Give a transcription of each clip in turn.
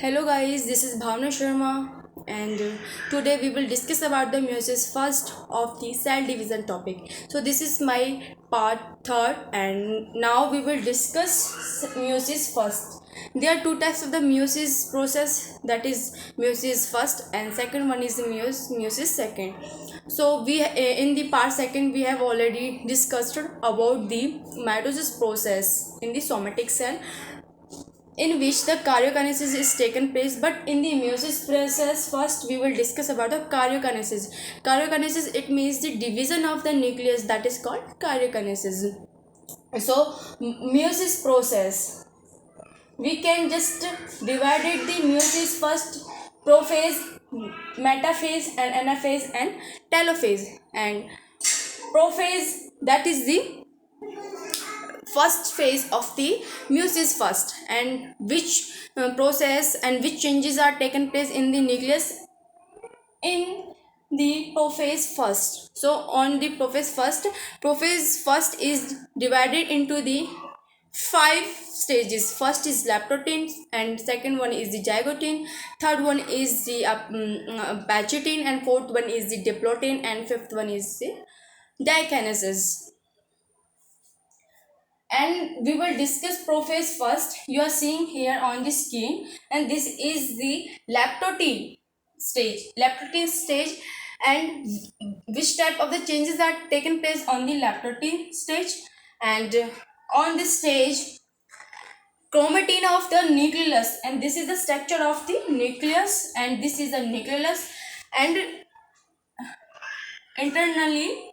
Hello guys, this is Bhavna Sharma and today we will discuss about the meiosis first of the cell division topic. So this is my part third and now we will discuss meiosis first. There are two types of the meiosis process, that is meiosis first and second one is the meiosis second. So we in the part second we have already discussed about the mitosis process in the somatic cell in which the karyokinesis is taken place, but in the meiosis process first we will discuss about the karyokinesis. It means the division of the nucleus, that is called karyokinesis. So meiosis process, we can just divide it the meiosis first, prophase, metaphase and anaphase and telophase. And prophase, that is the first phase of the meiosis first, and which process and which changes are taken place in the nucleus in the prophase first. So on the prophase first is divided into the five stages. First is lactotin, and second one is the zygotin, third one is the pachytin, and fourth one is the diplotin, and fifth one is the dikinesis. And we will discuss prophase first. You are seeing here on the screen, and this is the leptotin stage. And which type of the changes are taken place on the leptotin stage. And on this stage, chromatin of the nucleus, and this is the structure of the nucleus, and this is the nucleus. And internally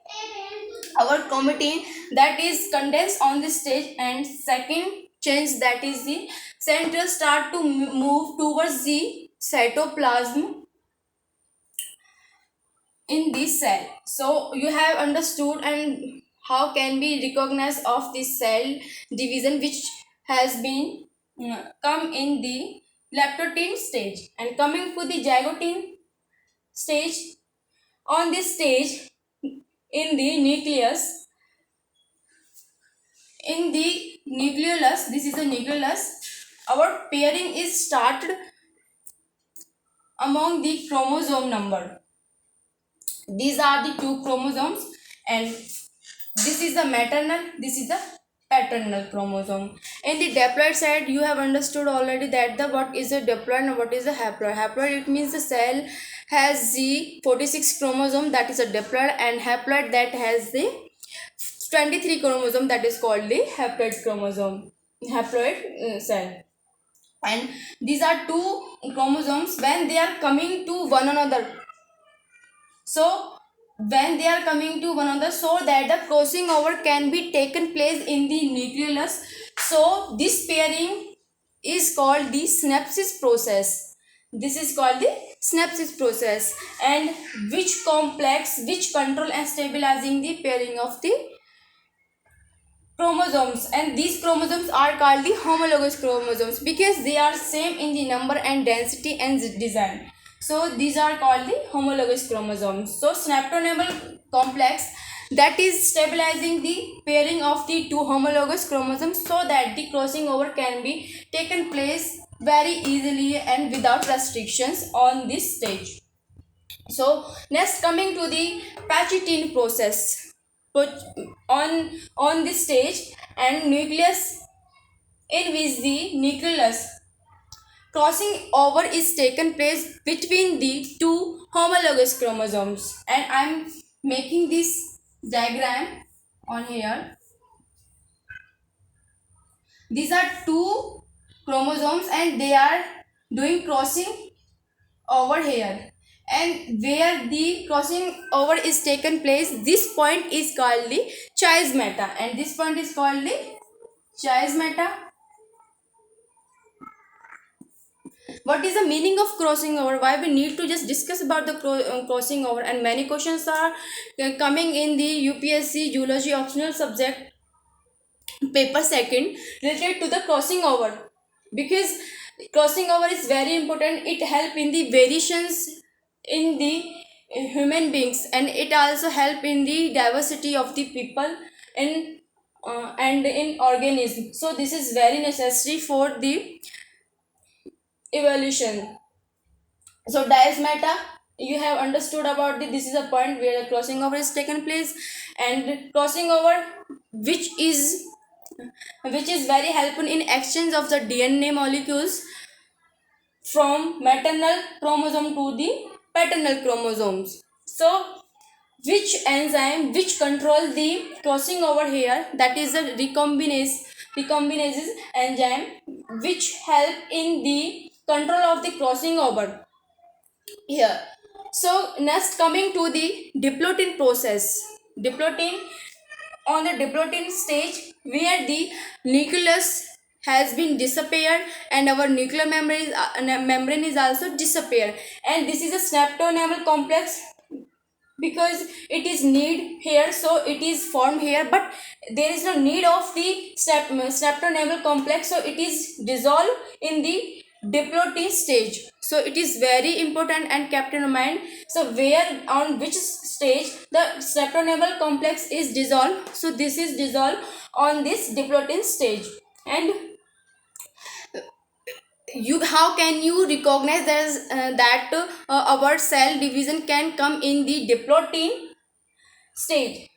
our chromatin that is condensed on this stage. And second change, that is the central start to move towards the cytoplasm in this cell. So you have understood and how can we recognize of this cell division which has been come in the leptotin stage. And coming to the zygotin stage, on this stage in the nucleus, in the nucleolus, this is the nucleolus, our pairing is started among the chromosome number. These are the two chromosomes, and this is the maternal, this is the paternal chromosome. In the diploid side, you have understood already that the what is a diploid and what is a haploid. Haploid, it means the cell has the 46 chromosome, that is a diploid, and haploid that has the 23 chromosome, that is called the haploid cell. And these are two chromosomes when they are coming to one another. So when they are coming to one another, so that the crossing over can be taken place in the nucleolus, so this pairing is called the synapsis process. This is called the synapsis process. And which complex which control and stabilizing the pairing of the chromosomes, and these chromosomes are called the homologous chromosomes because they are same in the number and density and design. So these are called the homologous chromosomes. So synaptonemal complex, that is stabilizing the pairing of the two homologous chromosomes so that the crossing over can be taken place very easily and without restrictions on this stage. So next, coming to the Pachytin process. Put on this stage, and nucleus in which the nucleus crossing over is taken place between the two homologous chromosomes. And I am making this diagram on here. These are two chromosomes and they are doing crossing over here, and where the crossing over is taken place, this point is called the chiasmata, and this point is called the chiasmata. What is the meaning of crossing over? Why we need to just discuss about the crossing over? And many questions are coming in the UPSC geology optional subject paper second related to the crossing over, because crossing over is very important. It help in the variations in the human beings, and it also help in the diversity of the people in and in organism. So this is very necessary for the evolution. So diasmata, you have understood about this is a point where the crossing over is taken place, and crossing over which is very helpful in exchange of the DNA molecules from maternal chromosome to the paternal chromosomes. So which enzyme which control the crossing over here, that is the recombinases enzyme which help in the control of the crossing over here. So next coming to the diplotin process. Diplotin, on the diplotin stage where the nucleus has been disappeared and our nuclear membrane is also disappeared, and this is a synaptonemal complex because it is need here, so it is formed here, but there is no need of the synaptonemal complex, so it is dissolved in the diplotin stage. So it is very important and kept in mind. So where on which stage the synaptonemal complex is dissolved, so this is dissolved on this diplotin stage. And you, how can you recognize that our cell division can come in the diplotin stage?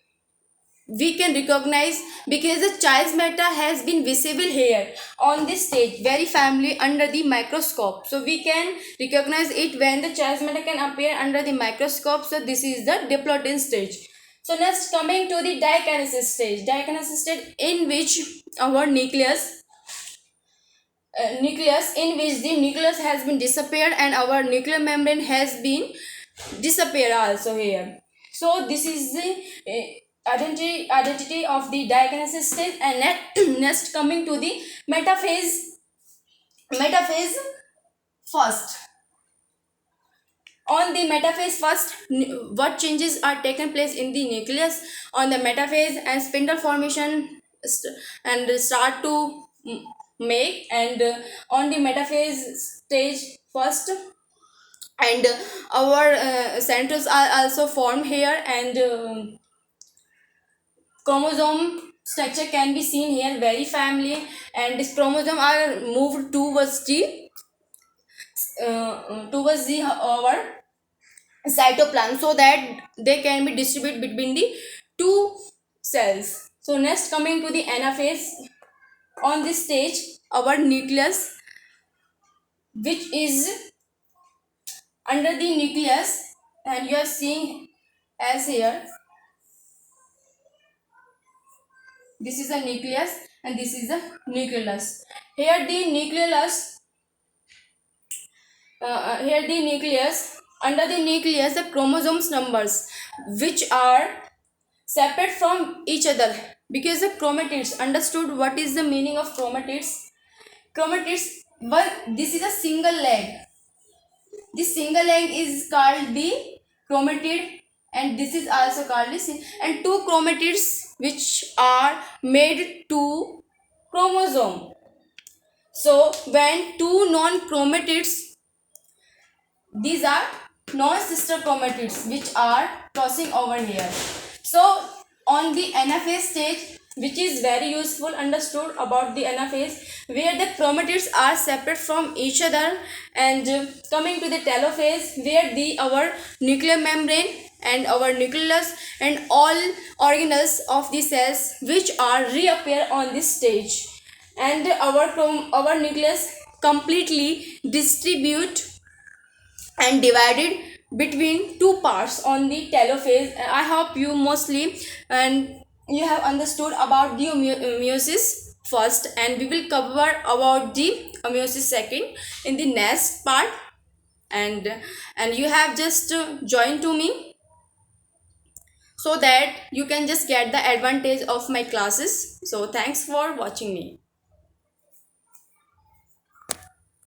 We can recognize because the chiasmata has been visible here on this stage very family under the microscope, so we can recognize it when the chiasmata can appear under the microscope. So this is the diplotin stage. So next coming to the dikinesis stage. Dikinesis stage in which our nucleus in which the nucleus has been disappeared and our nuclear membrane has been disappeared also here. So this is the identity of the dikinesis stage. And next coming to the metaphase. Metaphase first. On the metaphase first, what changes are taken place in the nucleus on the metaphase, and spindle formation and start to make, and on the metaphase stage first, and our centers are also formed here, and chromosome structure can be seen here very family, and this chromosome are moved towards the our cytoplasm, so that they can be distributed between the two cells. So next coming to the anaphase. On this stage our nucleus which is under the nucleus, and you are seeing as here, this is a nucleus and this is the nucleus. Here the nucleus under the nucleus the chromosomes numbers which are separate from each other, because the chromatids, understood what is the meaning of chromatids, but this is a single leg. This single leg is called the chromatid, and this is also called this, and two chromatids which are made two chromosome. So when two non-chromatids, these are non-sister chromatids which are crossing over here. So on the anaphase stage, which is very useful, understood about the anaphase, where the chromatids are separate from each other, and coming to the telophase, where the our nuclear membrane and our nucleus and all organelles of the cells which are reappear on this stage, and our nucleus completely distribute and divided between two parts on the telophase. I hope you mostly and you have understood about the meiosis first, and we will cover about the meiosis second in the next part. And you have just joined to me so that you can just get the advantage of my classes. So thanks for watching me.